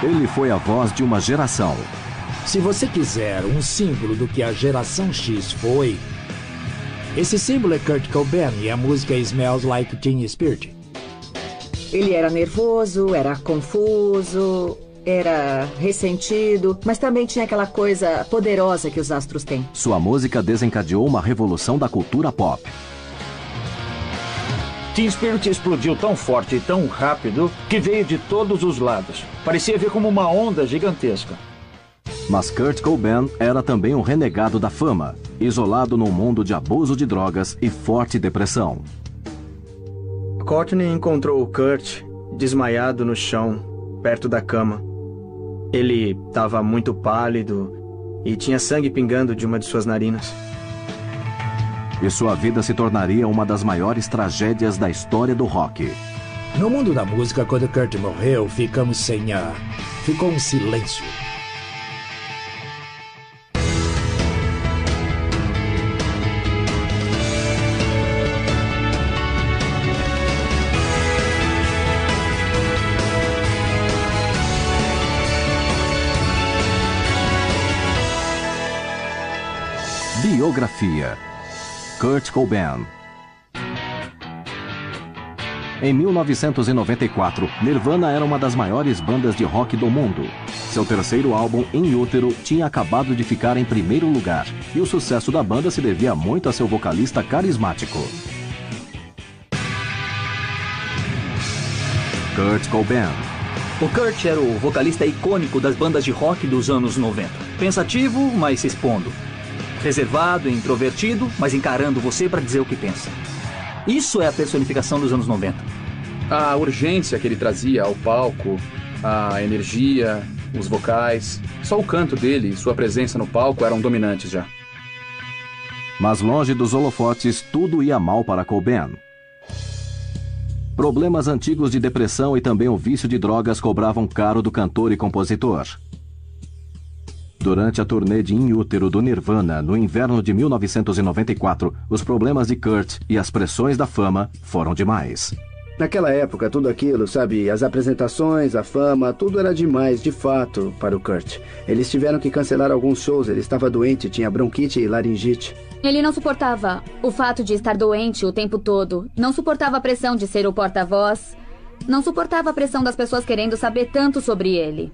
Ele foi a voz de uma geração. Se você quiser um símbolo do que a geração X foi, esse símbolo é Kurt Cobain e a música Smells Like Teen Spirit. Ele era nervoso, era confuso, era ressentido, mas também tinha aquela coisa poderosa que os astros têm. Sua música desencadeou uma revolução da cultura pop. Teen Spirit explodiu tão forte e tão rápido que veio de todos os lados. Parecia vir como uma onda gigantesca. Mas Kurt Cobain era também um renegado da fama, isolado num mundo de abuso de drogas e forte depressão. Courtney encontrou o Kurt desmaiado no chão, perto da cama. Ele estava muito pálido e tinha sangue pingando de uma de suas narinas. E sua vida se tornaria uma das maiores tragédias da história do rock. No mundo da música, quando Kurt morreu, ficamos sem ar. Ficou um silêncio. Biografia. Kurt Cobain. Em 1994, Nirvana era uma das maiores bandas de rock do mundo. Seu terceiro álbum, In Utero, tinha acabado de ficar em primeiro lugar, e o sucesso da banda se devia muito a seu vocalista carismático. Kurt Cobain. O Kurt era o vocalista icônico das bandas de rock dos anos 90. Pensativo, mas se expondo. Reservado e introvertido, mas encarando você para dizer o que pensa. Isso é a personificação dos anos 90. A urgência que ele trazia ao palco, a energia, os vocais. Só o canto dele e sua presença no palco eram dominantes já. Mas longe dos holofotes, tudo ia mal para Cobain. Problemas antigos de depressão e também o vício de drogas cobravam caro do cantor e compositor. Durante a turnê de In Utero do Nirvana, no inverno de 1994, os problemas de Kurt e as pressões da fama foram demais. Naquela época, tudo aquilo, sabe, as apresentações, a fama, tudo era demais, de fato, para o Kurt. Eles tiveram que cancelar alguns shows, ele estava doente, tinha bronquite e laringite. Ele não suportava o fato de estar doente o tempo todo, não suportava a pressão de ser o porta-voz, não suportava a pressão das pessoas querendo saber tanto sobre ele.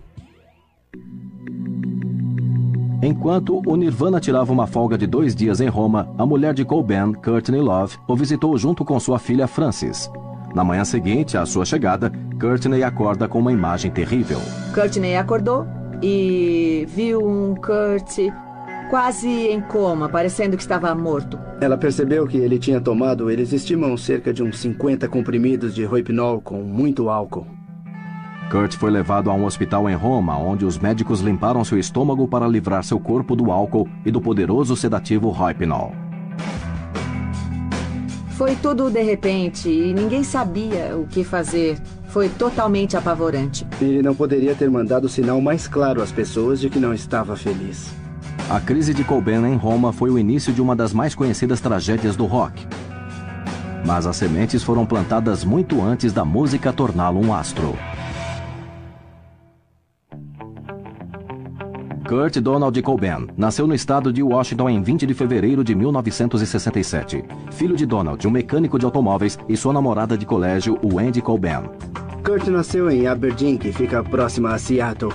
Enquanto o Nirvana tirava uma folga de 2 dias em Roma, a mulher de Cobain, Courtney Love, o visitou junto com sua filha Frances. Na manhã seguinte, à sua chegada, Courtney acorda com uma imagem terrível. Courtney acordou e viu um Kurt quase em coma, parecendo que estava morto. Ela percebeu que ele tinha tomado, eles estimam, cerca de uns 50 comprimidos de Rohypnol com muito álcool. Kurt foi levado a um hospital em Roma, onde os médicos limparam seu estômago para livrar seu corpo do álcool e do poderoso sedativo Rohypnol. Foi tudo de repente e ninguém sabia o que fazer. Foi totalmente apavorante. Ele não poderia ter mandado o sinal mais claro às pessoas de que não estava feliz. A crise de Cobain em Roma foi o início de uma das mais conhecidas tragédias do rock. Mas as sementes foram plantadas muito antes da música torná-lo um astro. Kurt Donald Cobain nasceu no estado de Washington em 20 de fevereiro de 1967. Filho de Donald, um mecânico de automóveis, e sua namorada de colégio, Wendy Cobain. Kurt nasceu em Aberdeen, que fica próxima a Seattle.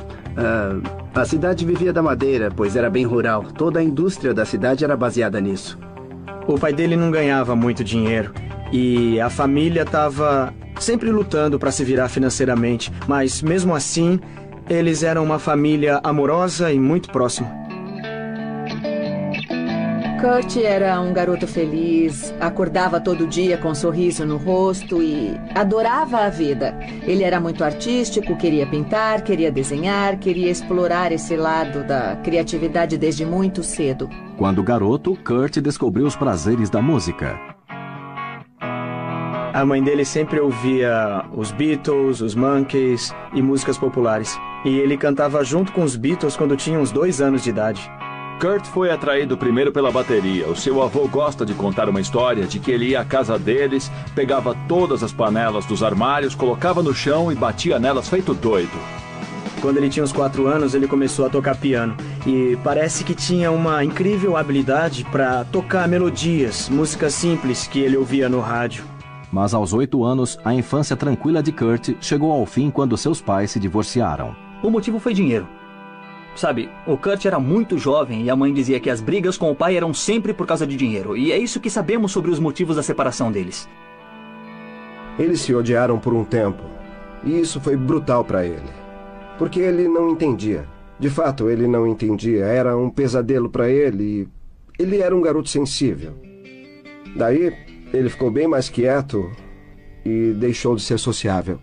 A cidade vivia da madeira, pois era bem rural. Toda a indústria da cidade era baseada nisso. O pai dele não ganhava muito dinheiro e a família estava sempre lutando para se virar financeiramente, mas mesmo assim, eles eram uma família amorosa e muito próxima. Kurt era um garoto feliz, acordava todo dia com um sorriso no rosto e adorava a vida. Ele era muito artístico, queria pintar, queria desenhar, queria explorar esse lado da criatividade desde muito cedo. Quando garoto, Kurt descobriu os prazeres da música. A mãe dele sempre ouvia os Beatles, os Monkees e músicas populares. E ele cantava junto com os Beatles quando tinha uns 2 anos de idade. Kurt foi atraído primeiro pela bateria. O seu avô gosta de contar uma história de que ele ia à casa deles, pegava todas as panelas dos armários, colocava no chão e batia nelas feito doido. Quando ele tinha uns 4 anos, ele começou a tocar piano. E parece que tinha uma incrível habilidade para tocar melodias, músicas simples que ele ouvia no rádio. Mas aos 8 anos, a infância tranquila de Kurt chegou ao fim quando seus pais se divorciaram. O motivo foi dinheiro. Sabe, o Kurt era muito jovem e a mãe dizia que as brigas com o pai eram sempre por causa de dinheiro. E é isso que sabemos sobre os motivos da separação deles. Eles se odiaram por um tempo. E isso foi brutal para ele. Porque ele não entendia. De fato, ele não entendia. Era um pesadelo para ele. Ele era um garoto sensível. Daí, ele ficou bem mais quieto e deixou de ser sociável.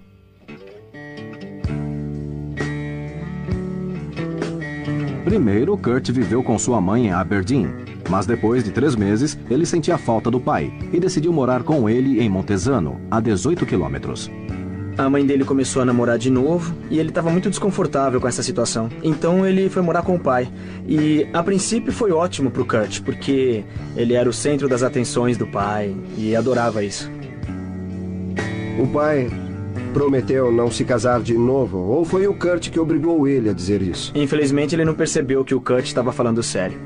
Primeiro, Kurt viveu com sua mãe em Aberdeen. Mas depois de 3 meses, ele sentia falta do pai e decidiu morar com ele em Montesano, a 18 quilômetros. A mãe dele começou a namorar de novo e ele estava muito desconfortável com essa situação. Então ele foi morar com o pai. E a princípio foi ótimo pro Kurt, porque ele era o centro das atenções do pai e adorava isso. O pai prometeu não se casar de novo, ou foi o Kurt que obrigou ele a dizer isso? Infelizmente ele não percebeu que o Kurt estava falando sério.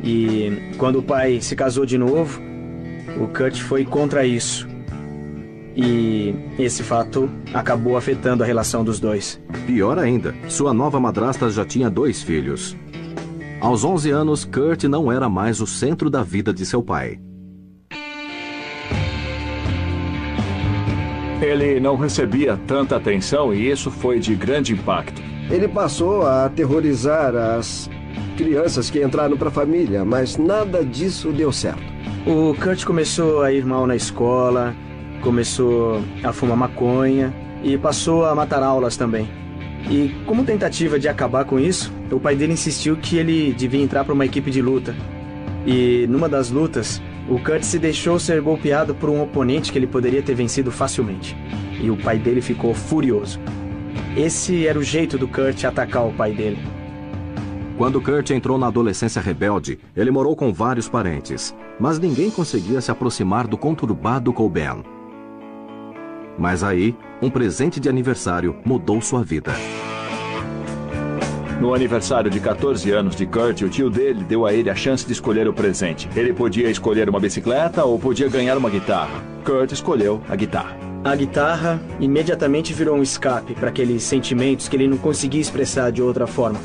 E quando o pai se casou de novo, o Kurt foi contra isso. E esse fato acabou afetando a relação dos dois. Pior ainda, sua nova madrasta já tinha 2 filhos. Aos 11 anos, Kurt não era mais o centro da vida de seu pai. Ele não recebia tanta atenção e isso foi de grande impacto. Ele passou a aterrorizar as crianças que entraram para a família, mas nada disso deu certo. O Kurt começou a ir mal na escola, começou a fumar maconha e passou a matar aulas também. E como tentativa de acabar com isso, o pai dele insistiu que ele devia entrar para uma equipe de luta. E numa das lutas, o Kurt se deixou ser golpeado por um oponente que ele poderia ter vencido facilmente. E o pai dele ficou furioso. Esse era o jeito do Kurt atacar o pai dele. Quando Kurt entrou na adolescência rebelde, ele morou com vários parentes, mas ninguém conseguia se aproximar do conturbado Cobain. Mas aí, um presente de aniversário mudou sua vida. No aniversário de 14 anos de Kurt, o tio dele deu a ele a chance de escolher o presente. Ele podia escolher uma bicicleta ou podia ganhar uma guitarra. Kurt escolheu a guitarra. A guitarra imediatamente virou um escape para aqueles sentimentos que ele não conseguia expressar de outra forma.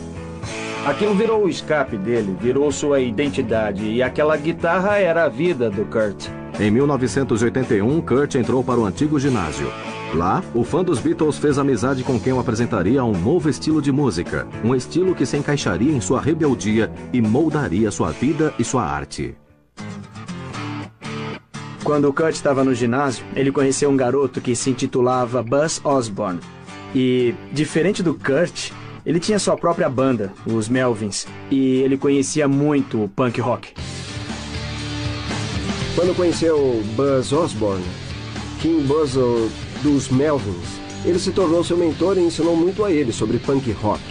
Aquilo virou o escape dele, virou sua identidade, e aquela guitarra era a vida do Kurt. Em 1981, Kurt entrou para o antigo ginásio. Lá, o fã dos Beatles fez amizade com quem o apresentaria a um novo estilo de música, um estilo que se encaixaria em sua rebeldia e moldaria sua vida e sua arte. Quando o Kurt estava no ginásio, ele conheceu um garoto que se intitulava Buzz Osborne. E, diferente do Kurt, ele tinha sua própria banda, os Melvins, e ele conhecia muito o punk rock. Quando conheceu Buzz Osborne, King Buzz dos Melvins, ele se tornou seu mentor e ensinou muito a ele sobre punk rock.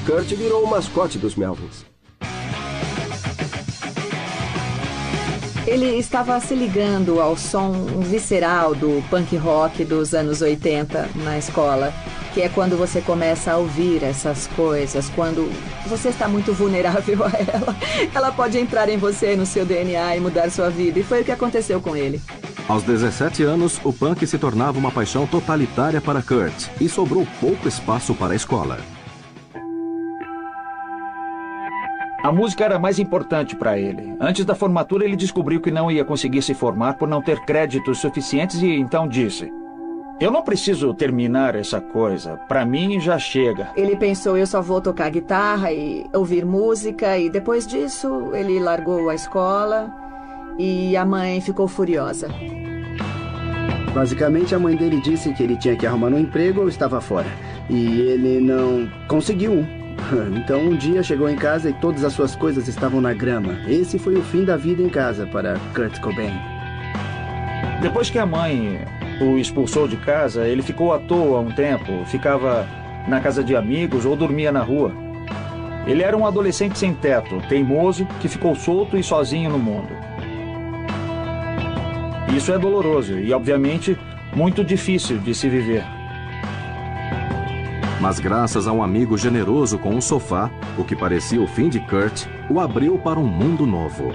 Kurt virou o mascote dos Melvins. Ele estava se ligando ao som visceral do punk rock dos anos 80 na escola, que é quando você começa a ouvir essas coisas, quando você está muito vulnerável a ela. Ela pode entrar em você, no seu DNA e mudar sua vida, e foi o que aconteceu com ele. Aos 17 anos, o punk se tornava uma paixão totalitária para Kurt e sobrou pouco espaço para a escola. A música era mais importante para ele. Antes da formatura, ele descobriu que não ia conseguir se formar por não ter créditos suficientes e então disse: eu não preciso terminar essa coisa. Para mim, já chega. Ele pensou, eu só vou tocar guitarra e ouvir música, e depois disso, ele largou a escola e a mãe ficou furiosa. Basicamente, a mãe dele disse que ele tinha que arrumar um emprego ou estava fora. E ele não conseguiu um. Então, um dia chegou em casa e todas as suas coisas estavam na grama. Esse foi o fim da vida em casa para Kurt Cobain. Depois que a mãe o expulsou de casa, ele ficou à toa um tempo, ficava na casa de amigos ou dormia na rua. Ele era um adolescente sem teto, teimoso, que ficou solto e sozinho no mundo. Isso é doloroso e, obviamente, muito difícil de se viver. Mas graças a um amigo generoso com um sofá, o que parecia o fim de Kurt, o abriu para um mundo novo.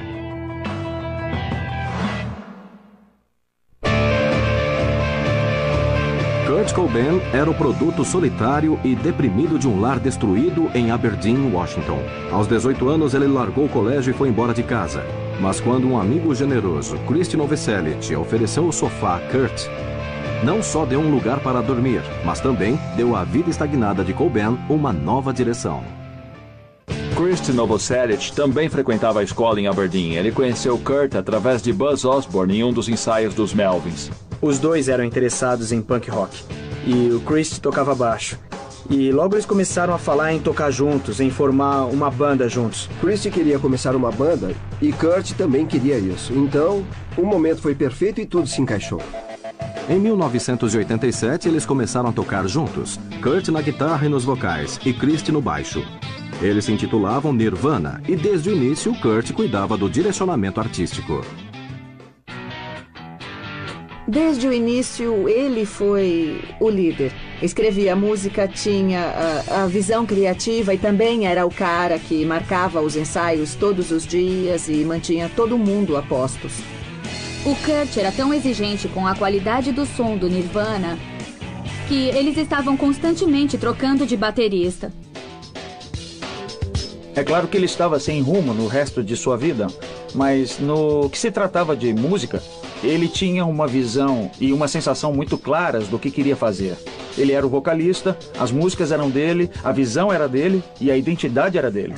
Kurt Cobain era o produto solitário e deprimido de um lar destruído em Aberdeen, Washington. Aos 18 anos, ele largou o colégio e foi embora de casa. Mas quando um amigo generoso, Christy Novoselic, ofereceu o sofá a Kurt, não só deu um lugar para dormir, mas também deu à vida estagnada de Cobain uma nova direção. Christy Novoselic também frequentava a escola em Aberdeen. Ele conheceu Kurt através de Buzz Osborne em um dos ensaios dos Melvins. Os dois eram interessados em punk rock, e o Christy tocava baixo. E logo eles começaram a falar em tocar juntos, em formar uma banda juntos. Christy queria começar uma banda e Kurt também queria isso. Então, o momento foi perfeito e tudo se encaixou. Em 1987, eles começaram a tocar juntos, Kurt na guitarra e nos vocais, e Christy no baixo. Eles se intitulavam Nirvana, e desde o início, Kurt cuidava do direcionamento artístico. Desde o início, ele foi o líder. Escrevia música, tinha a visão criativa e também era o cara que marcava os ensaios todos os dias e mantinha todo mundo a postos. O Kurt era tão exigente com a qualidade do som do Nirvana que eles estavam constantemente trocando de baterista. É claro que ele estava sem rumo no resto de sua vida, mas no que se tratava de música, ele tinha uma visão e uma sensação muito claras do que queria fazer. Ele era o vocalista, as músicas eram dele, a visão era dele e a identidade era dele.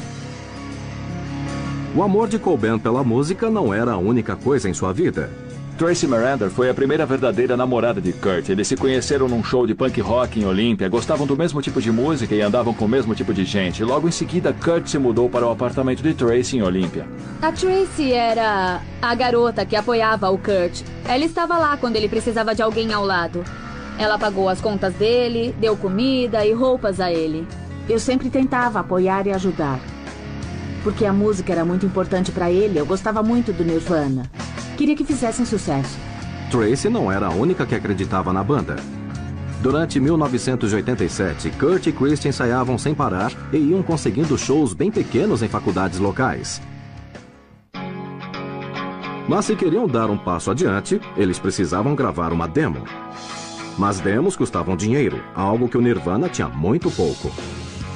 O amor de Cobain pela música não era a única coisa em sua vida. Tracy Marander foi a primeira verdadeira namorada de Kurt. Eles se conheceram num show de punk rock em Olímpia, gostavam do mesmo tipo de música e andavam com o mesmo tipo de gente. Logo em seguida, Kurt se mudou para o apartamento de Tracy em Olímpia. A Tracy era a garota que apoiava o Kurt. Ela estava lá quando ele precisava de alguém ao lado. Ela pagou as contas dele, deu comida e roupas a ele. Eu sempre tentava apoiar e ajudar. Porque a música era muito importante para ele, eu gostava muito do Nirvana. Queria que fizessem sucesso. Tracy não era a única que acreditava na banda. Durante 1987, Kurt e Christy ensaiavam sem parar e iam conseguindo shows bem pequenos em faculdades locais. Mas se queriam dar um passo adiante, eles precisavam gravar uma demo. Mas demos custavam dinheiro, algo que o Nirvana tinha muito pouco.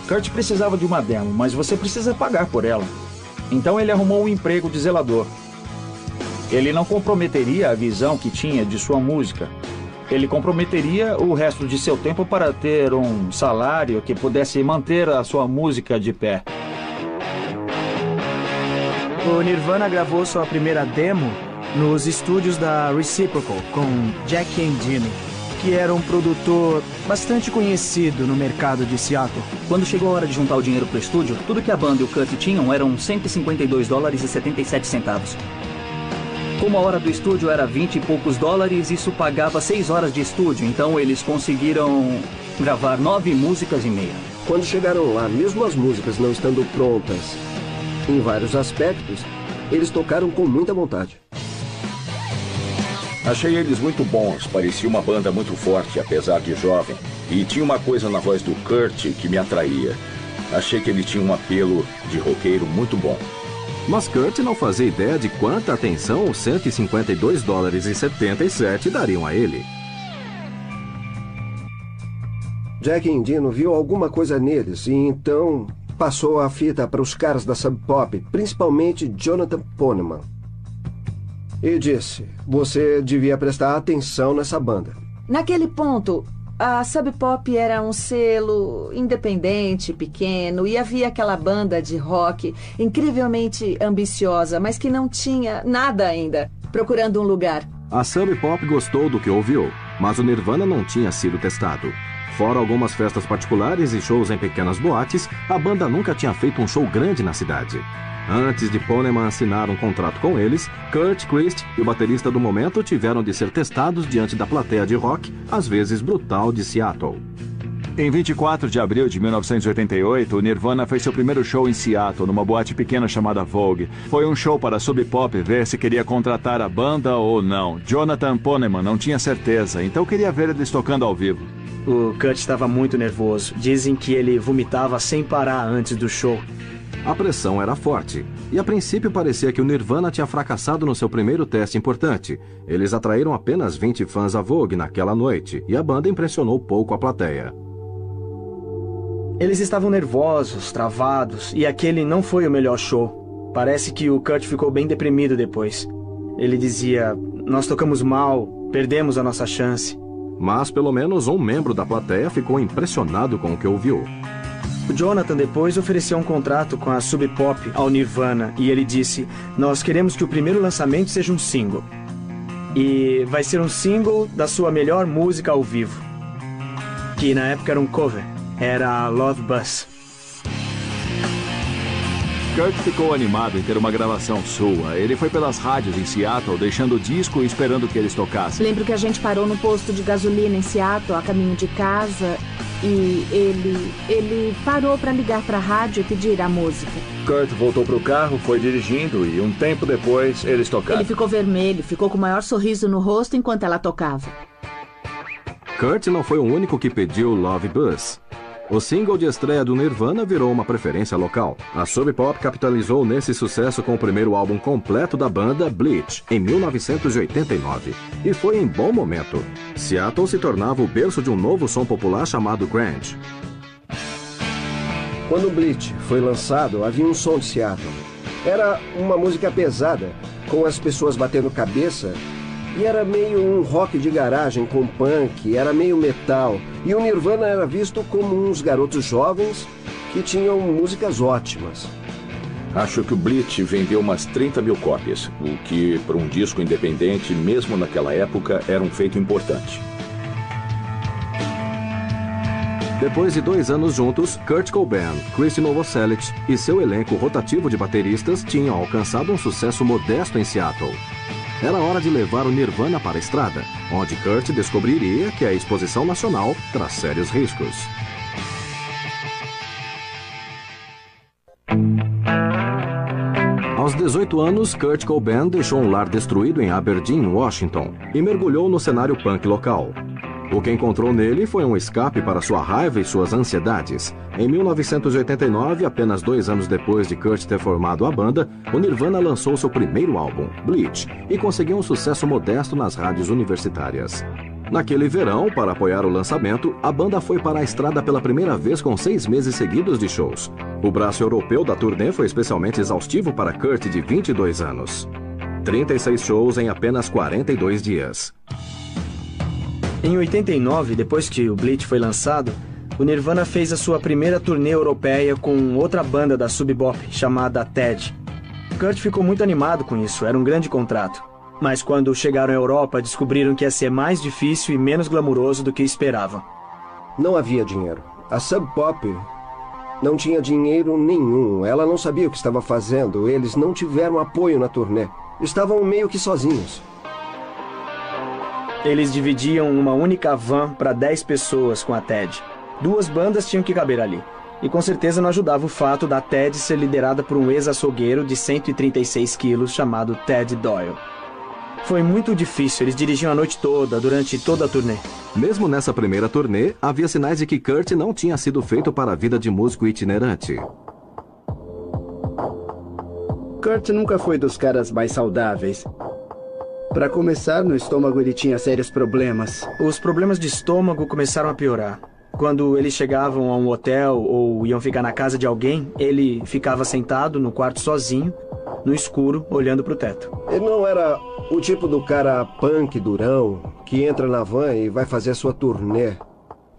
Kurt precisava de uma demo, mas você precisa pagar por ela. Então ele arrumou um emprego de zelador. Ele não comprometeria a visão que tinha de sua música. Ele comprometeria o resto de seu tempo para ter um salário que pudesse manter a sua música de pé. O Nirvana gravou sua primeira demo nos estúdios da Reciprocal com Jack Endino, que era um produtor bastante conhecido no mercado de Seattle. Quando chegou a hora de juntar o dinheiro para o estúdio, tudo que a banda e o Kurt tinham eram $152,77. Como a hora do estúdio era 20 e poucos dólares, isso pagava 6 horas de estúdio, então eles conseguiram gravar 9 músicas e meia. Quando chegaram lá, mesmo as músicas não estando prontas em vários aspectos, eles tocaram com muita vontade. Achei eles muito bons, parecia uma banda muito forte, apesar de jovem. E tinha uma coisa na voz do Kurt que me atraía. Achei que ele tinha um apelo de roqueiro muito bom. Mas Kurt não fazia ideia de quanta atenção os $152,77 dariam a ele. Jack Endino viu alguma coisa neles e então passou a fita para os caras da Sub Pop, principalmente Jonathan Poneman. E disse, você devia prestar atenção nessa banda. Naquele ponto, a Sub Pop era um selo independente, pequeno, e havia aquela banda de rock incrivelmente ambiciosa, mas que não tinha nada ainda, procurando um lugar. A Sub Pop gostou do que ouviu, mas o Nirvana não tinha sido testado. Fora algumas festas particulares e shows em pequenas boates, a banda nunca tinha feito um show grande na cidade. Antes de Poneman assinar um contrato com eles, Kurt, Christy e o baterista do momento tiveram de ser testados diante da plateia de rock, às vezes brutal, de Seattle. Em 24 de abril de 1988, o Nirvana fez seu primeiro show em Seattle, numa boate pequena chamada Vogue. Foi um show para a Sub Pop ver se queria contratar a banda ou não. Jonathan Poneman não tinha certeza, então queria ver eles tocando ao vivo. O Kurt estava muito nervoso. Dizem que ele vomitava sem parar antes do show. A pressão era forte, e a princípio parecia que o Nirvana tinha fracassado no seu primeiro teste importante. Eles atraíram apenas 20 fãs à Vogue naquela noite, e a banda impressionou pouco a plateia. Eles estavam nervosos, travados, e aquele não foi o melhor show. Parece que o Kurt ficou bem deprimido depois. Ele dizia, nós tocamos mal, perdemos a nossa chance. Mas pelo menos um membro da plateia ficou impressionado com o que ouviu. O Jonathan depois ofereceu um contrato com a Sub Pop ao Nirvana e ele disse, nós queremos que o primeiro lançamento seja um single. E vai ser um single da sua melhor música ao vivo. Que na época era um cover. Era Love Bus. Kurt ficou animado em ter uma gravação sua. Ele foi pelas rádios em Seattle, deixando o disco e esperando que eles tocassem. Lembro que a gente parou no posto de gasolina em Seattle, a caminho de casa, e ele parou para ligar para a rádio e pedir a música. Kurt voltou pro carro, foi dirigindo e um tempo depois eles tocaram. Ele ficou vermelho, ficou com o maior sorriso no rosto enquanto ela tocava. Kurt não foi o único que pediu Love Bus. O single de estreia do Nirvana virou uma preferência local. A Sub Pop capitalizou nesse sucesso com o primeiro álbum completo da banda, Bleach, em 1989. E foi em bom momento. Seattle se tornava o berço de um novo som popular chamado grunge. Quando Bleach foi lançado, havia um som de Seattle. Era uma música pesada, com as pessoas batendo cabeça. E era meio um rock de garagem com punk, era meio metal. E o Nirvana era visto como uns garotos jovens que tinham músicas ótimas. Acho que o Bleach vendeu umas 30 mil cópias, o que, para um disco independente, mesmo naquela época, era um feito importante. Depois de 2 anos juntos, Kurt Cobain, Kristen Novoselic e seu elenco rotativo de bateristas tinham alcançado um sucesso modesto em Seattle. Era hora de levar o Nirvana para a estrada, onde Kurt descobriria que a exposição nacional traz sérios riscos. Aos 18 anos, Kurt Cobain deixou um lar destruído em Aberdeen, Washington, e mergulhou no cenário punk local. O que encontrou nele foi um escape para sua raiva e suas ansiedades. Em 1989, apenas 2 anos depois de Kurt ter formado a banda, o Nirvana lançou seu primeiro álbum, Bleach, e conseguiu um sucesso modesto nas rádios universitárias. Naquele verão, para apoiar o lançamento, a banda foi para a estrada pela primeira vez com 6 meses seguidos de shows. O braço europeu da turnê foi especialmente exaustivo para Kurt, de 22 anos. 36 shows em apenas 42 dias. Em 89, depois que o Bleach foi lançado, o Nirvana fez a sua primeira turnê europeia com outra banda da Sub Pop, chamada TED. Kurt ficou muito animado com isso, era um grande contrato. Mas quando chegaram à Europa, descobriram que ia ser mais difícil e menos glamuroso do que esperavam. Não havia dinheiro. A Sub Pop não tinha dinheiro nenhum. Ela não sabia o que estava fazendo. Eles não tiveram apoio na turnê. Estavam meio que sozinhos. Eles dividiam uma única van para 10 pessoas com a TED. 2 bandas tinham que caber ali. E com certeza não ajudava o fato da TED ser liderada por um ex-açougueiro de 136 quilos chamado Ted Doyle. Foi muito difícil, eles dirigiam a noite toda, durante toda a turnê. Mesmo nessa primeira turnê, havia sinais de que Kurt não tinha sido feito para a vida de músico itinerante. Kurt nunca foi dos caras mais saudáveis. Para começar, no estômago ele tinha sérios problemas. Os problemas de estômago começaram a piorar. Quando eles chegavam a um hotel ou iam ficar na casa de alguém, ele ficava sentado no quarto sozinho, no escuro, olhando para o teto. Ele não era o tipo do cara punk durão que entra na van e vai fazer sua turnê.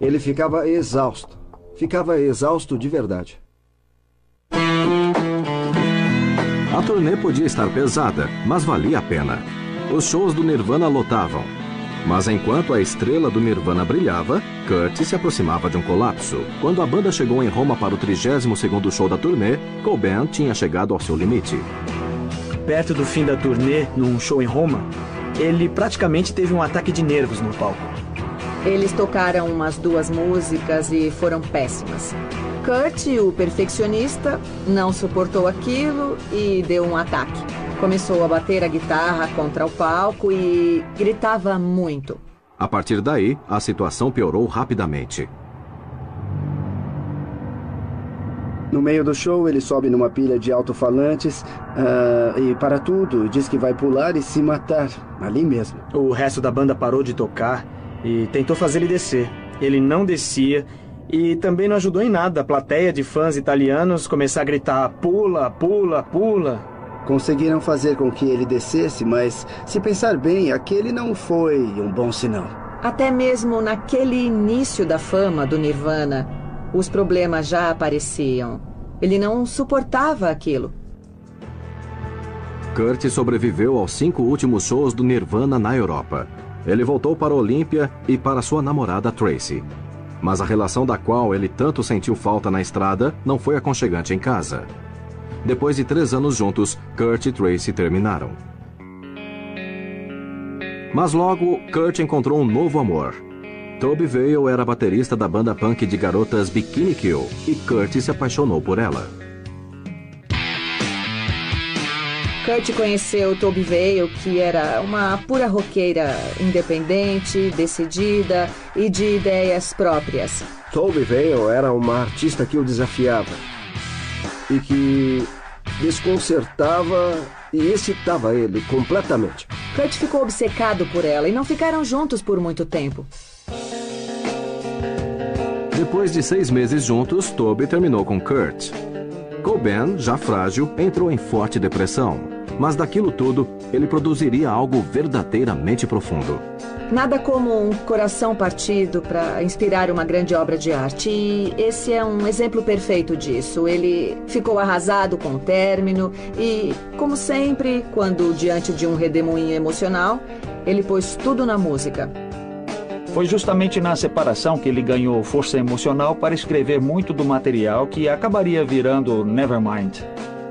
Ele ficava exausto. Ficava exausto de verdade. A turnê podia estar pesada, mas valia a pena. Os shows do Nirvana lotavam. Mas enquanto a estrela do Nirvana brilhava, Kurt se aproximava de um colapso. Quando a banda chegou em Roma para o 32º show da turnê, Cobain tinha chegado ao seu limite. Perto do fim da turnê, num show em Roma, ele praticamente teve um ataque de nervos no palco. Eles tocaram umas 2 músicas e foram péssimas. Kurt, o perfeccionista, não suportou aquilo e deu um ataque. Começou a bater a guitarra contra o palco e gritava muito. A partir daí, a situação piorou rapidamente. No meio do show, ele sobe numa pilha de alto-falantes e para tudo, diz que vai pular e se matar, ali mesmo. O resto da banda parou de tocar e tentou fazer ele descer. Ele não descia e também não ajudou em nada a plateia de fãs italianos começar a gritar pula, pula, pula. Conseguiram fazer com que ele descesse, mas se pensar bem, aquele não foi um bom sinal. Até mesmo naquele início da fama do Nirvana, os problemas já apareciam. Ele não suportava aquilo. Kurt sobreviveu aos 5 últimos shows do Nirvana na Europa. Ele voltou para a Olímpia e para sua namorada Tracy. Mas a relação da qual ele tanto sentiu falta na estrada não foi aconchegante em casa. Depois de 3 anos juntos, Kurt e Tracy terminaram. Mas logo, Kurt encontrou um novo amor. Toby Vale era baterista da banda punk de garotas Bikini Kill e Kurt se apaixonou por ela. Kurt conheceu Toby Vale, que era uma pura roqueira independente, decidida e de ideias próprias. Toby Vale era uma artista que o desafiava e que desconcertava e excitava ele completamente. Kurt ficou obcecado por ela e não ficaram juntos por muito tempo. Depois de 6 meses juntos, Toby terminou com Kurt. Cobain, já frágil, entrou em forte depressão. Mas daquilo tudo, ele produziria algo verdadeiramente profundo. Nada como um coração partido para inspirar uma grande obra de arte. E esse é um exemplo perfeito disso. Ele ficou arrasado com o término e, como sempre, quando diante de um redemoinho emocional, ele pôs tudo na música. Foi justamente na separação que ele ganhou força emocional para escrever muito do material que acabaria virando Nevermind.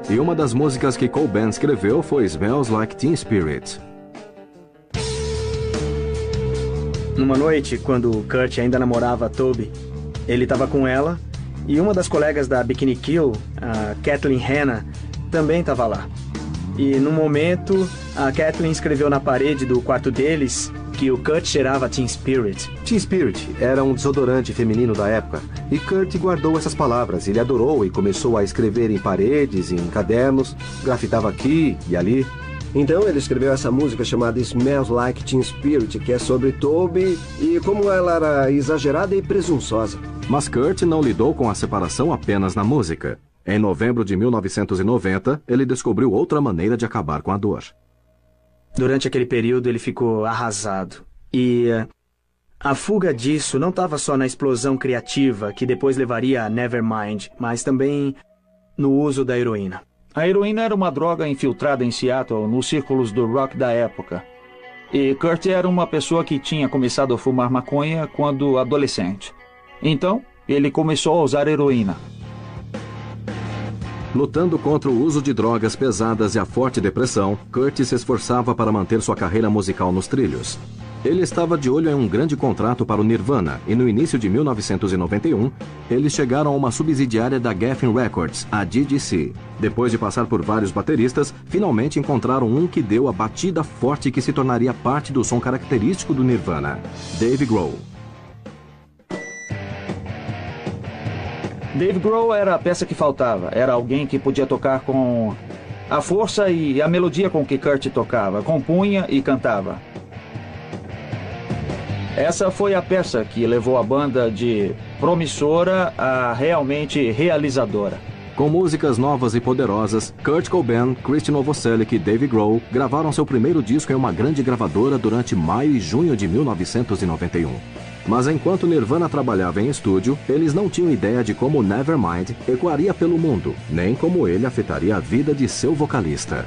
E uma das músicas que Cobain escreveu foi Smells Like Teen Spirit. Numa noite, quando Kurt ainda namorava a Toby, ele estava com ela e uma das colegas da Bikini Kill, a Kathleen Hanna, também estava lá. E num momento, a Kathleen escreveu na parede do quarto deles que o Kurt cheirava Teen Spirit. Teen Spirit era um desodorante feminino da época. E Kurt guardou essas palavras. Ele adorou e começou a escrever em paredes, em cadernos, grafitava aqui e ali. Então ele escreveu essa música chamada Smells Like Teen Spirit, que é sobre Toby e como ela era exagerada e presunçosa. Mas Kurt não lidou com a separação apenas na música. Em novembro de 1990, ele descobriu outra maneira de acabar com a dor. Durante aquele período, ele ficou arrasado. E a fuga disso não estava só na explosão criativa que depois levaria a Nevermind, mas também no uso da heroína. A heroína era uma droga infiltrada em Seattle nos círculos do rock da época. E Kurt era uma pessoa que tinha começado a fumar maconha quando adolescente. Então, ele começou a usar heroína. Lutando contra o uso de drogas pesadas e a forte depressão, Kurt se esforçava para manter sua carreira musical nos trilhos. Ele estava de olho em um grande contrato para o Nirvana e no início de 1991, eles chegaram a uma subsidiária da Geffen Records, a GGC. Depois de passar por vários bateristas, finalmente encontraram um que deu a batida forte que se tornaria parte do som característico do Nirvana, Dave Grohl. Dave Grohl era a peça que faltava. Era alguém que podia tocar com a força e a melodia com que Kurt tocava, compunha e cantava. Essa foi a peça que levou a banda de promissora a realmente realizadora. Com músicas novas e poderosas, Kurt Cobain, Christian Novoselic e Dave Grohl gravaram seu primeiro disco em uma grande gravadora durante maio e junho de 1991. Mas enquanto Nirvana trabalhava em estúdio, eles não tinham ideia de como Nevermind ecoaria pelo mundo, nem como ele afetaria a vida de seu vocalista.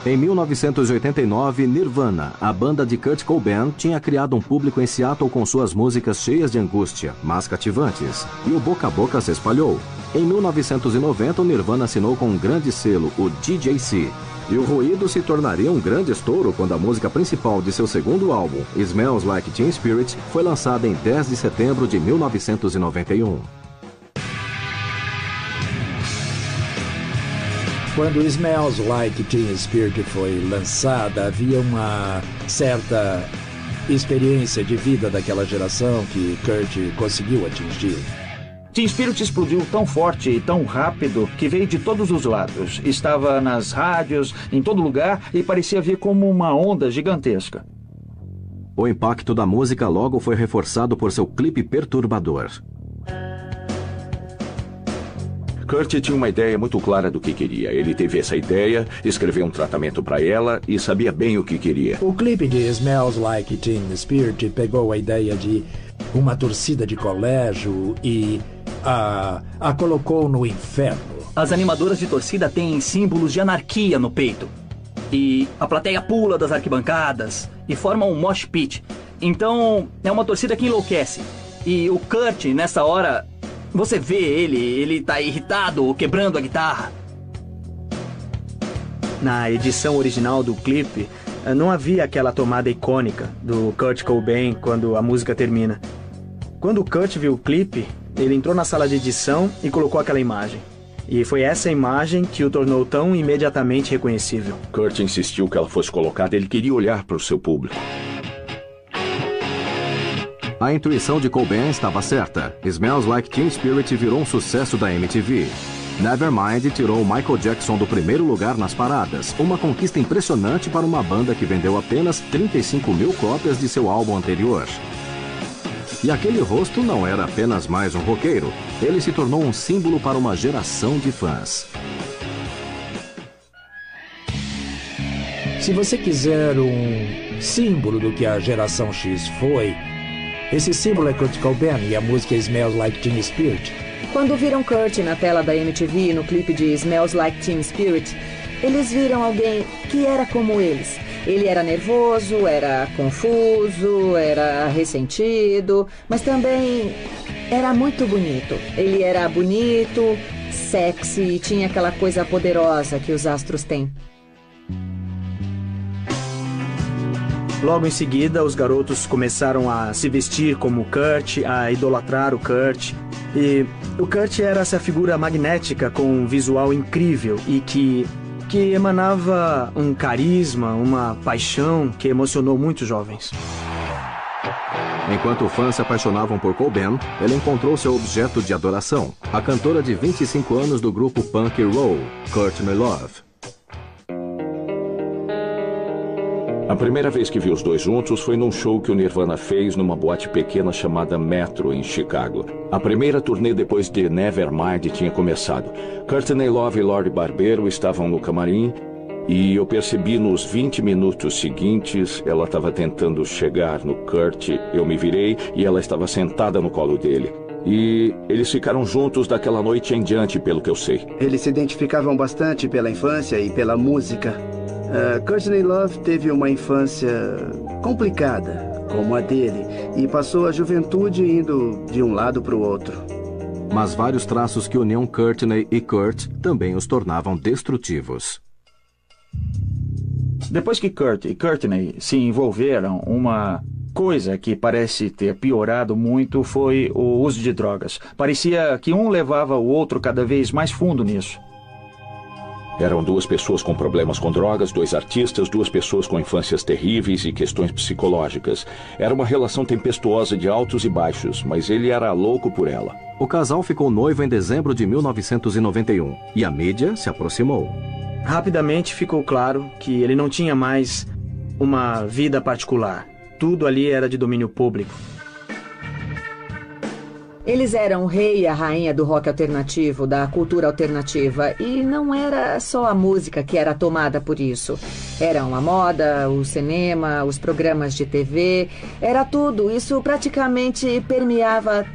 Em 1989, Nirvana, a banda de Kurt Cobain, tinha criado um público em Seattle com suas músicas cheias de angústia, mas cativantes, e o boca a boca se espalhou. Em 1990, o Nirvana assinou com um grande selo, o DJC, e o ruído se tornaria um grande estouro quando a música principal de seu segundo álbum, Smells Like Teen Spirit, foi lançada em 10 de setembro de 1991. Quando Smells Like Teen Spirit foi lançada, havia uma certa experiência de vida daquela geração que Kurt conseguiu atingir. Teen Spirit explodiu tão forte e tão rápido que veio de todos os lados. Estava nas rádios, em todo lugar, e parecia vir como uma onda gigantesca. O impacto da música logo foi reforçado por seu clipe perturbador. Kurt tinha uma ideia muito clara do que queria. Ele teve essa ideia, escreveu um tratamento para ela e sabia bem o que queria. O clipe de Smells Like Teen Spirit pegou a ideia de uma torcida de colégio e a colocou no inferno. As animadoras de torcida têm símbolos de anarquia no peito. E a plateia pula das arquibancadas e forma um mosh pit. Então, é uma torcida que enlouquece. E o Kurt, nessa hora, você vê ele tá irritado ou quebrando a guitarra. Na edição original do clipe, não havia aquela tomada icônica do Kurt Cobain quando a música termina. Quando o Kurt viu o clipe, ele entrou na sala de edição e colocou aquela imagem. E foi essa imagem que o tornou tão imediatamente reconhecível. Kurt insistiu que ela fosse colocada, ele queria olhar para o seu público. A intuição de Cobain estava certa. Smells Like Teen Spirit virou um sucesso da MTV. Nevermind tirou Michael Jackson do primeiro lugar nas paradas, uma conquista impressionante para uma banda que vendeu apenas 35 mil cópias de seu álbum anterior. E aquele rosto não era apenas mais um roqueiro, ele se tornou um símbolo para uma geração de fãs. Se você quiser um símbolo do que a geração X foi, esse símbolo é Kurt Cobain e a música Smells Like Teen Spirit. Quando viram Kurt na tela da MTV no clipe de Smells Like Teen Spirit, eles viram alguém que era como eles. Ele era nervoso, era confuso, era ressentido, mas também era muito bonito. Ele era bonito, sexy e tinha aquela coisa poderosa que os astros têm. Logo em seguida, os garotos começaram a se vestir como Kurt, a idolatrar o Kurt. E o Kurt era essa figura magnética com um visual incrível e que emanava um carisma, uma paixão que emocionou muitos jovens. Enquanto fãs se apaixonavam por Cobain, ele encontrou seu objeto de adoração, a cantora de 25 anos do grupo punk roll, Courtney Love. A primeira vez que vi os dois juntos foi num show que o Nirvana fez numa boate pequena chamada Metro, em Chicago. A primeira turnê depois de Nevermind tinha começado. Courtney Love e Lori Barbero estavam no camarim e eu percebi nos 20 minutos seguintes ela estava tentando chegar no Kurt. Eu me virei e ela estava sentada no colo dele. E eles ficaram juntos daquela noite em diante, pelo que eu sei. Eles se identificavam bastante pela infância e pela música. Courtney Love teve uma infância complicada, como a dele, e passou a juventude indo de um lado para o outro. Mas vários traços que uniam Courtney e Kurt também os tornavam destrutivos. Depois que Kurt e Courtney se envolveram, uma coisa que parece ter piorado muito foi o uso de drogas. Parecia que um levava o outro cada vez mais fundo nisso. Eram duas pessoas com problemas com drogas, dois artistas, duas pessoas com infâncias terríveis e questões psicológicas. Era uma relação tempestuosa de altos e baixos, mas ele era louco por ela. O casal ficou noivo em dezembro de 1991 e a mídia se aproximou. Rapidamente ficou claro que ele não tinha mais uma vida particular. Tudo ali era de domínio público. Eles eram o rei e a rainha do rock alternativo, da cultura alternativa. E não era só a música que era tomada por isso. Eram a moda, o cinema, os programas de TV. Era tudo. Isso praticamente permeava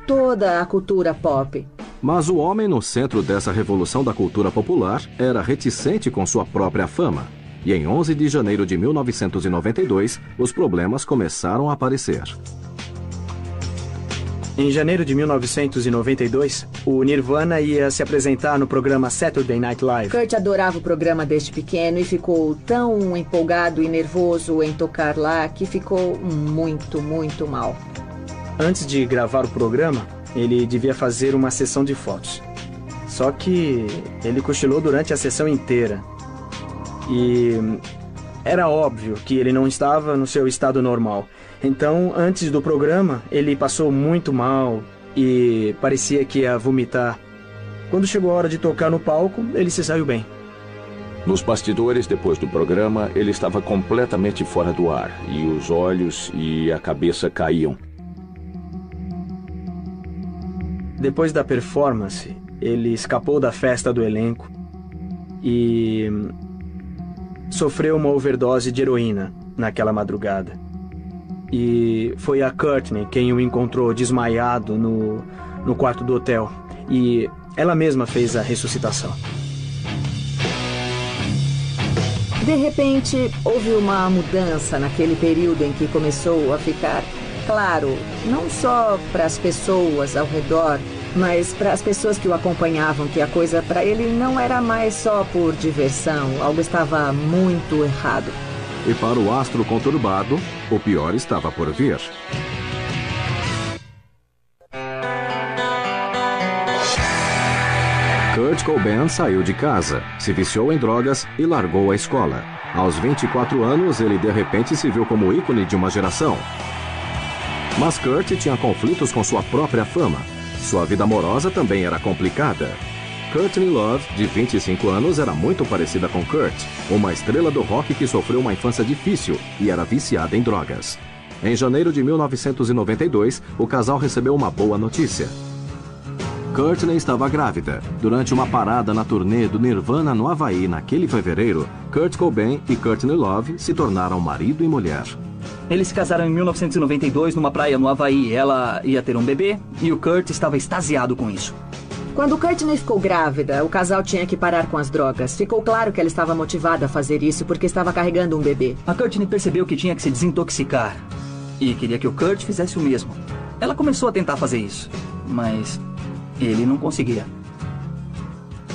toda a cultura pop. Mas o homem no centro dessa revolução da cultura popular era reticente com sua própria fama. E em 11 de janeiro de 1992, os problemas começaram a aparecer. Em janeiro de 1992, o Nirvana ia se apresentar no programa Saturday Night Live. Kurt adorava o programa desde pequeno e ficou tão empolgado e nervoso em tocar lá que ficou muito, muito mal. Antes de gravar o programa, ele devia fazer uma sessão de fotos. Só que ele cochilou durante a sessão inteira. E era óbvio que ele não estava no seu estado normal. Então, antes do programa, ele passou muito mal e parecia que ia vomitar. Quando chegou a hora de tocar no palco, ele se saiu bem. Nos bastidores, depois do programa, ele estava completamente fora do ar, e os olhos e a cabeça caíam. Depois da performance, ele escapou da festa do elenco e sofreu uma overdose de heroína naquela madrugada. E foi a Courtney quem o encontrou desmaiado no quarto do hotel. E ela mesma fez a ressuscitação. De repente, houve uma mudança naquele período em que começou a ficar claro, não só para as pessoas ao redor, mas para as pessoas que o acompanhavam, que a coisa para ele não era mais só por diversão, algo estava muito errado. E para o astro conturbado, o pior estava por vir. Kurt Cobain saiu de casa, se viciou em drogas e largou a escola. Aos 24 anos, ele de repente se viu como ícone de uma geração. Mas Kurt tinha conflitos com sua própria fama. Sua vida amorosa também era complicada. Courtney Love, de 25 anos, era muito parecida com Kurt, uma estrela do rock que sofreu uma infância difícil e era viciada em drogas. Em janeiro de 1992, o casal recebeu uma boa notícia. Courtney estava grávida. Durante uma parada na turnê do Nirvana no Havaí naquele fevereiro, Kurt Cobain e Courtney Love se tornaram marido e mulher. Eles se casaram em 1992 numa praia no Havaí. Ela ia ter um bebê e o Kurt estava extasiado com isso. Quando Courtney ficou grávida, o casal tinha que parar com as drogas. Ficou claro que ela estava motivada a fazer isso porque estava carregando um bebê. A Courtney percebeu que tinha que se desintoxicar e queria que o Kurt fizesse o mesmo. Ela começou a tentar fazer isso, mas ele não conseguia.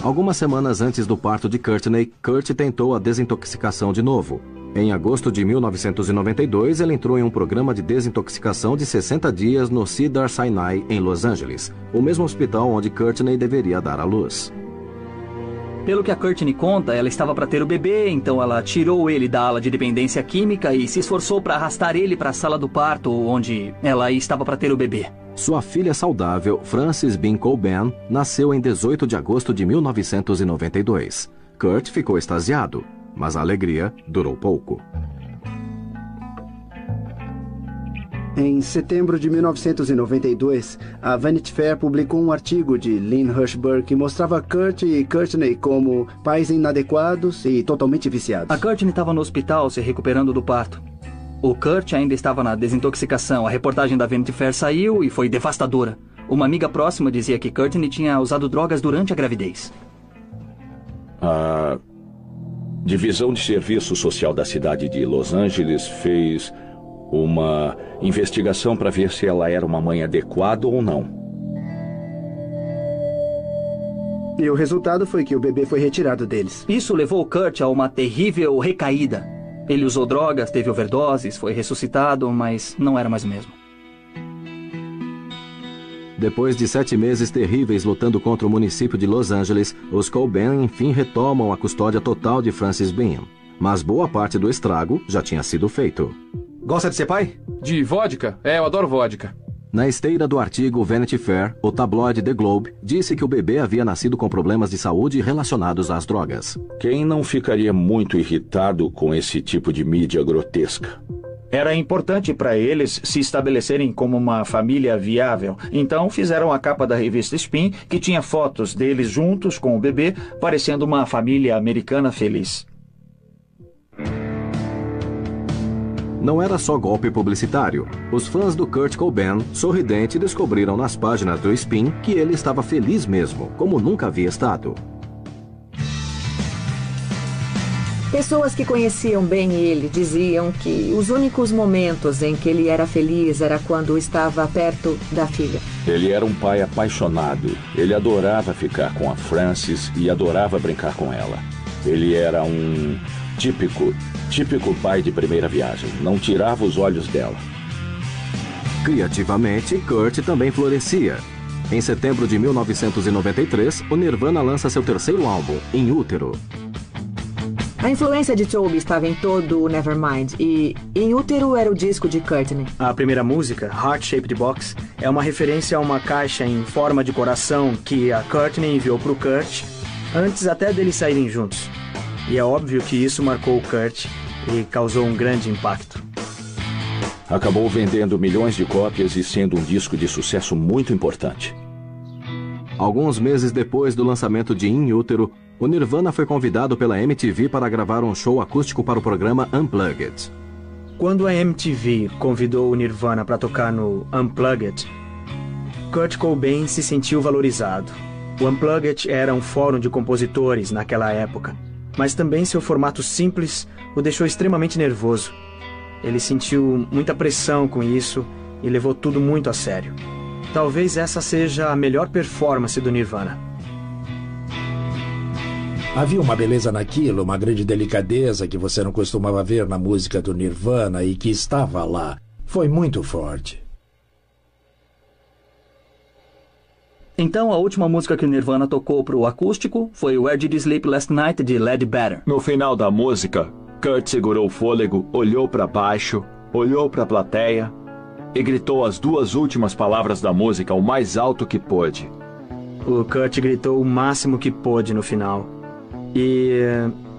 Algumas semanas antes do parto de Courtney, Kurt tentou a desintoxicação de novo. Em agosto de 1992, ele entrou em um programa de desintoxicação de 60 dias no Cedars-Sinai, em Los Angeles, o mesmo hospital onde Courtney deveria dar à luz. Pelo que a Courtney conta, ela estava para ter o bebê, então ela tirou ele da ala de dependência química e se esforçou para arrastar ele para a sala do parto, onde ela estava para ter o bebê. Sua filha saudável, Frances Bean Cobain, nasceu em 18 de agosto de 1992. Kurt ficou extasiado, mas a alegria durou pouco. Em setembro de 1992, a Vanity Fair publicou um artigo de Lynn Hirschberg que mostrava Kurt e Courtney como pais inadequados e totalmente viciados. A Courtney estava no hospital se recuperando do parto. O Kurt ainda estava na desintoxicação. A reportagem da Vanity Fair saiu e foi devastadora. Uma amiga próxima dizia que Courtney tinha usado drogas durante a gravidez. A Divisão de Serviço Social da cidade de Los Angeles fez uma investigação para ver se ela era uma mãe adequada ou não. E o resultado foi que o bebê foi retirado deles. Isso levou o Kurt a uma terrível recaída. Ele usou drogas, teve overdoses, foi ressuscitado, mas não era mais o mesmo. Depois de 7 meses terríveis lutando contra o município de Los Angeles, os Cobain enfim retomam a custódia total de Frances Bean. Mas boa parte do estrago já tinha sido feito. Gosta de ser pai? De vodka? Eu adoro vodka. Na esteira do artigo Vanity Fair, o tabloide The Globe disse que o bebê havia nascido com problemas de saúde relacionados às drogas. Quem não ficaria muito irritado com esse tipo de mídia grotesca? Era importante para eles se estabelecerem como uma família viável. Então fizeram a capa da revista Spin, que tinha fotos deles juntos com o bebê, parecendo uma família americana feliz. Não era só golpe publicitário. Os fãs do Kurt Cobain, sorridente, descobriram nas páginas do Spin que ele estava feliz mesmo, como nunca havia estado. Pessoas que conheciam bem ele diziam que os únicos momentos em que ele era feliz era quando estava perto da filha. Ele era um pai apaixonado. Ele adorava ficar com a Frances e adorava brincar com ela. Ele era um típico pai de primeira viagem. Não tirava os olhos dela. Criativamente, Kurt também florescia. Em setembro de 1993, o Nirvana lança seu terceiro álbum, In Utero. A influência de Toby estava em todo o Nevermind e In Utero era o disco de Courtney. A primeira música, Heart Shaped Box, é uma referência a uma caixa em forma de coração que a Courtney enviou para o Kurt antes até deles saírem juntos. E é óbvio que isso marcou o Kurt e causou um grande impacto. Acabou vendendo milhões de cópias e sendo um disco de sucesso muito importante. Alguns meses depois do lançamento de In Utero, o Nirvana foi convidado pela MTV para gravar um show acústico para o programa Unplugged. Quando a MTV convidou o Nirvana para tocar no Unplugged, Kurt Cobain se sentiu valorizado. O Unplugged era um fórum de compositores naquela época, mas também seu formato simples o deixou extremamente nervoso. Ele sentiu muita pressão com isso e levou tudo muito a sério. Talvez essa seja a melhor performance do Nirvana. Havia uma beleza naquilo, uma grande delicadeza que você não costumava ver na música do Nirvana e que estava lá. Foi muito forte. Então, a última música que o Nirvana tocou pro acústico foi Where Did You Sleep Last Night, de Ledbetter. No final da música, Kurt segurou o fôlego, olhou para baixo, olhou para a plateia e gritou as duas últimas palavras da música o mais alto que pôde. O Kurt gritou o máximo que pôde no final. E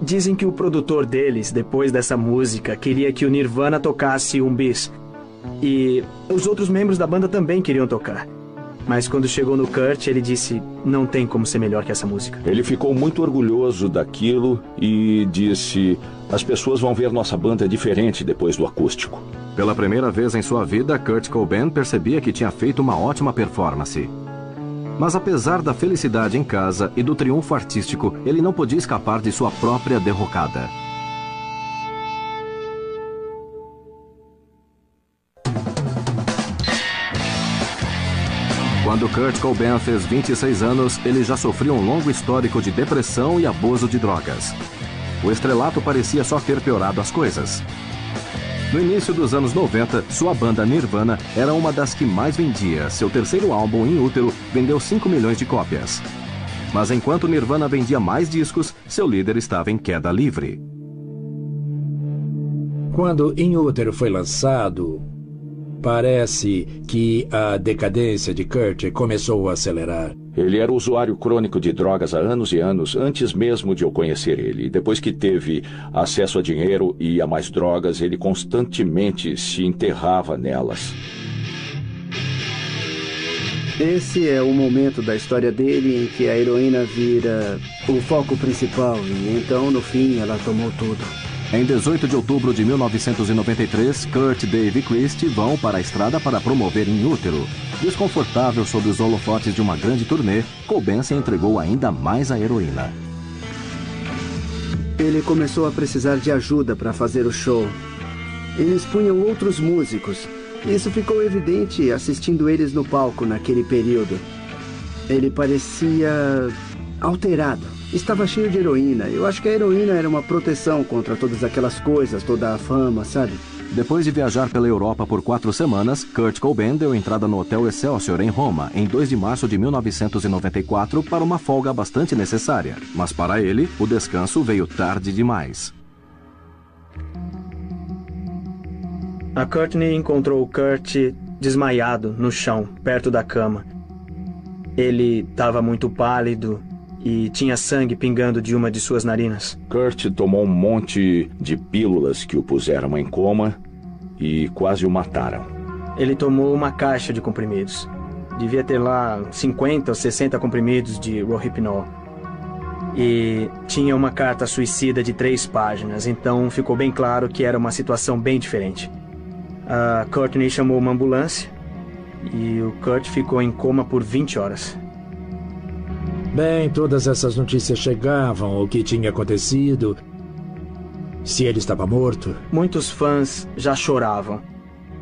dizem que o produtor deles, depois dessa música, queria que o Nirvana tocasse um bis. E os outros membros da banda também queriam tocar. Mas quando chegou no Kurt, ele disse, não tem como ser melhor que essa música. Ele ficou muito orgulhoso daquilo e disse, as pessoas vão ver nossa banda diferente depois do acústico. Pela primeira vez em sua vida, Kurt Cobain percebia que tinha feito uma ótima performance. Mas apesar da felicidade em casa e do triunfo artístico, ele não podia escapar de sua própria derrocada. Quando Kurt Cobain fez 26 anos, ele já sofria um longo histórico de depressão e abuso de drogas. O estrelato parecia só ter piorado as coisas. No início dos anos 90, sua banda Nirvana era uma das que mais vendia. Seu terceiro álbum, In Utero, vendeu 5 milhões de cópias. Mas enquanto Nirvana vendia mais discos, seu líder estava em queda livre. Quando In Utero foi lançado, parece que a decadência de Kurt começou a acelerar. Ele era usuário crônico de drogas há anos e anos, antes mesmo de eu conhecer ele. Depois que teve acesso a dinheiro e a mais drogas, ele constantemente se enterrava nelas. Esse é o momento da história dele em que a heroína vira o foco principal e então, no fim, ela tomou tudo. Em 18 de outubro de 1993, Kurt, Dave e Christie vão para a estrada para promover In Utero. Desconfortável sob os holofotes de uma grande turnê, Cobain se entregou ainda mais à heroína. Ele começou a precisar de ajuda para fazer o show. Eles punham outros músicos. Isso ficou evidente assistindo eles no palco naquele período. Ele parecia alterado. Estava cheio de heroína. Eu acho que a heroína era uma proteção contra todas aquelas coisas, toda a fama, sabe? Depois de viajar pela Europa por 4 semanas, Kurt Cobain deu entrada no Hotel Excelsior em Roma, em 2 de março de 1994, para uma folga bastante necessária. Mas para ele, o descanso veio tarde demais. A Courtney encontrou o Kurt desmaiado no chão, perto da cama. Ele estava muito pálido e tinha sangue pingando de uma de suas narinas. Kurt tomou um monte de pílulas que o puseram em coma e quase o mataram. Ele tomou uma caixa de comprimidos. Devia ter lá 50 ou 60 comprimidos de Rohypnol. E tinha uma carta suicida de 3 páginas, então ficou bem claro que era uma situação bem diferente. A Courtney chamou uma ambulância e o Kurt ficou em coma por 20 horas. Bem, todas essas notícias chegavam, o que tinha acontecido. Se ele estava morto... Muitos fãs já choravam,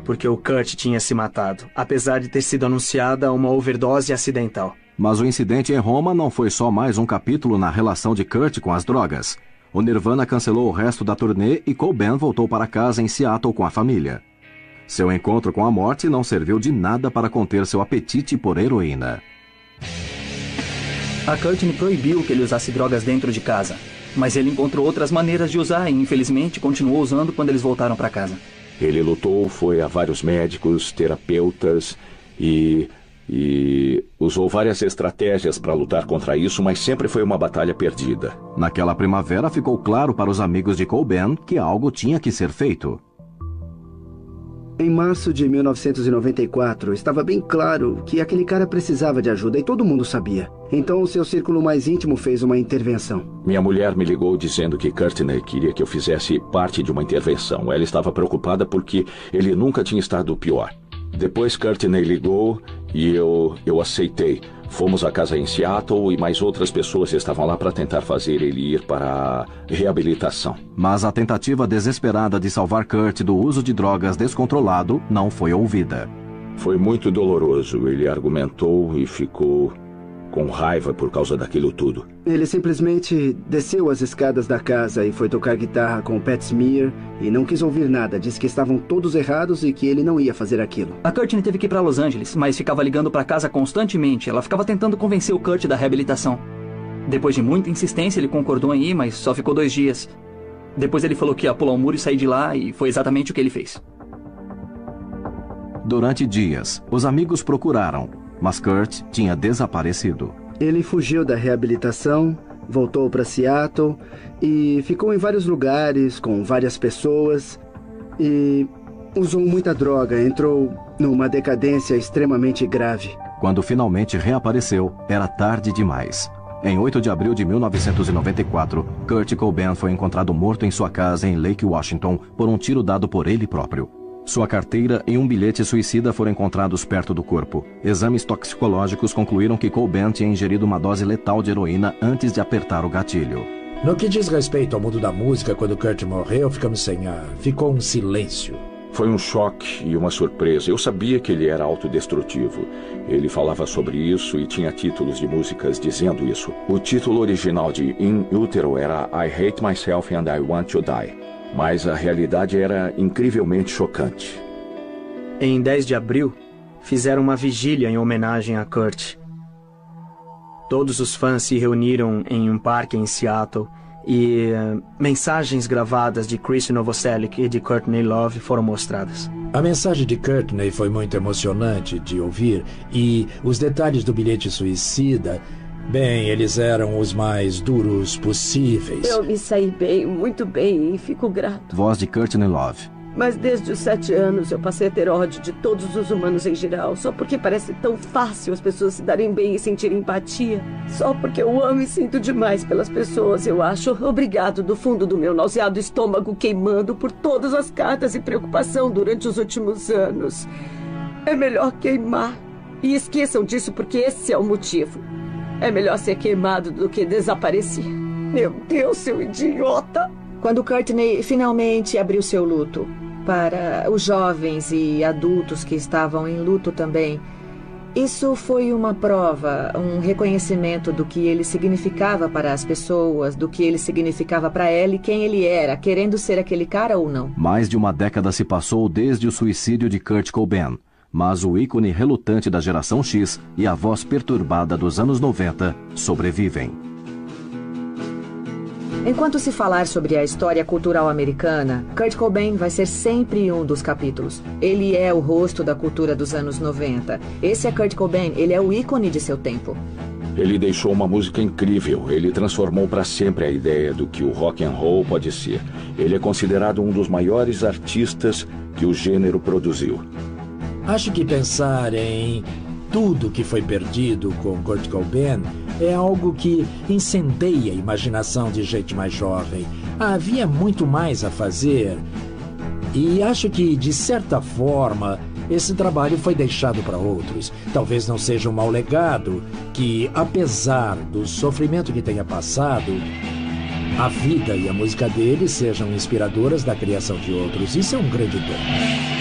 porque o Kurt tinha se matado, apesar de ter sido anunciada uma overdose acidental. Mas o incidente em Roma não foi só mais um capítulo na relação de Kurt com as drogas. O Nirvana cancelou o resto da turnê e Cobain voltou para casa em Seattle com a família. Seu encontro com a morte não serviu de nada para conter seu apetite por heroína. A Courtney proibiu que ele usasse drogas dentro de casa, mas ele encontrou outras maneiras de usar e, infelizmente, continuou usando quando eles voltaram para casa. Ele lutou, foi a vários médicos, terapeutas e usou várias estratégias para lutar contra isso, mas sempre foi uma batalha perdida. Naquela primavera ficou claro para os amigos de Cobain que algo tinha que ser feito. Em março de 1994, estava bem claro que aquele cara precisava de ajuda e todo mundo sabia. Então o seu círculo mais íntimo fez uma intervenção. Minha mulher me ligou dizendo que Courtney queria que eu fizesse parte de uma intervenção. Ela estava preocupada porque ele nunca tinha estado pior. Depois Courtney ligou e eu aceitei. Fomos à casa em Seattle e mais outras pessoas estavam lá para tentar fazer ele ir para a reabilitação. Mas a tentativa desesperada de salvar Kurt do uso de drogas descontrolado não foi ouvida. Foi muito doloroso. Ele argumentou e ficou com raiva por causa daquilo tudo. Ele simplesmente desceu as escadas da casa e foi tocar guitarra com Pat Smear e não quis ouvir nada. Disse que estavam todos errados e que ele não ia fazer aquilo. A Courtney teve que ir para Los Angeles, mas ficava ligando para casa constantemente. Ela ficava tentando convencer o Kurt da reabilitação. Depois de muita insistência, ele concordou em ir, mas só ficou 2 dias. Depois ele falou que ia pular um muro e sair de lá, e foi exatamente o que ele fez. Durante dias, os amigos procuraram, mas Kurt tinha desaparecido. Ele fugiu da reabilitação, voltou para Seattle e ficou em vários lugares com várias pessoas e usou muita droga, entrou numa decadência extremamente grave. Quando finalmente reapareceu, era tarde demais. Em 8 de abril de 1994, Kurt Cobain foi encontrado morto em sua casa em Lake Washington por um tiro dado por ele próprio. Sua carteira e um bilhete suicida foram encontrados perto do corpo. Exames toxicológicos concluíram que Cobain tinha ingerido uma dose letal de heroína antes de apertar o gatilho. No que diz respeito ao mundo da música, quando Kurt morreu, ficamos sem ar. Ficou um silêncio. Foi um choque e uma surpresa. Eu sabia que ele era autodestrutivo. Ele falava sobre isso e tinha títulos de músicas dizendo isso. O título original de In Utero era I Hate Myself and I Want to Die. Mas a realidade era incrivelmente chocante. Em 10 de abril, fizeram uma vigília em homenagem a Kurt. Todos os fãs se reuniram em um parque em Seattle e mensagens gravadas de Chris Novoselic e de Courtney Love foram mostradas. A mensagem de Courtney foi muito emocionante de ouvir e os detalhes do bilhete suicida... Bem, eles eram os mais duros possíveis. Eu me saí bem, muito bem, e fico grato. Voz de Courtney Love. Mas desde os 7 anos eu passei a ter ódio de todos os humanos em geral. Só porque parece tão fácil as pessoas se darem bem e sentirem empatia. Só porque eu amo e sinto demais pelas pessoas, eu acho. Obrigado do fundo do meu nauseado estômago queimando por todas as cartas e preocupação durante os últimos anos. É melhor queimar. E esqueçam disso porque esse é o motivo. É melhor ser queimado do que desaparecer. Meu Deus, seu idiota! Quando Courtney finalmente abriu seu luto, para os jovens e adultos que estavam em luto também, isso foi uma prova, um reconhecimento do que ele significava para as pessoas, do que ele significava para ela e quem ele era, querendo ser aquele cara ou não. Mais de uma década se passou desde o suicídio de Kurt Cobain. Mas o ícone relutante da geração X e a voz perturbada dos anos 90 sobrevivem. Enquanto se falar sobre a história cultural americana, Kurt Cobain vai ser sempre um dos capítulos. Ele é o rosto da cultura dos anos 90. Esse é Kurt Cobain, ele é o ícone de seu tempo. Ele deixou uma música incrível. Ele transformou para sempre a ideia do que o rock and roll pode ser. Ele é considerado um dos maiores artistas que o gênero produziu. Acho que pensar em tudo que foi perdido com Kurt Cobain é algo que incendeia a imaginação de gente mais jovem. Havia muito mais a fazer. E acho que, de certa forma, esse trabalho foi deixado para outros. Talvez não seja um mau legado, que, apesar do sofrimento que tenha passado, a vida e a música dele sejam inspiradoras da criação de outros. Isso é um grande dom.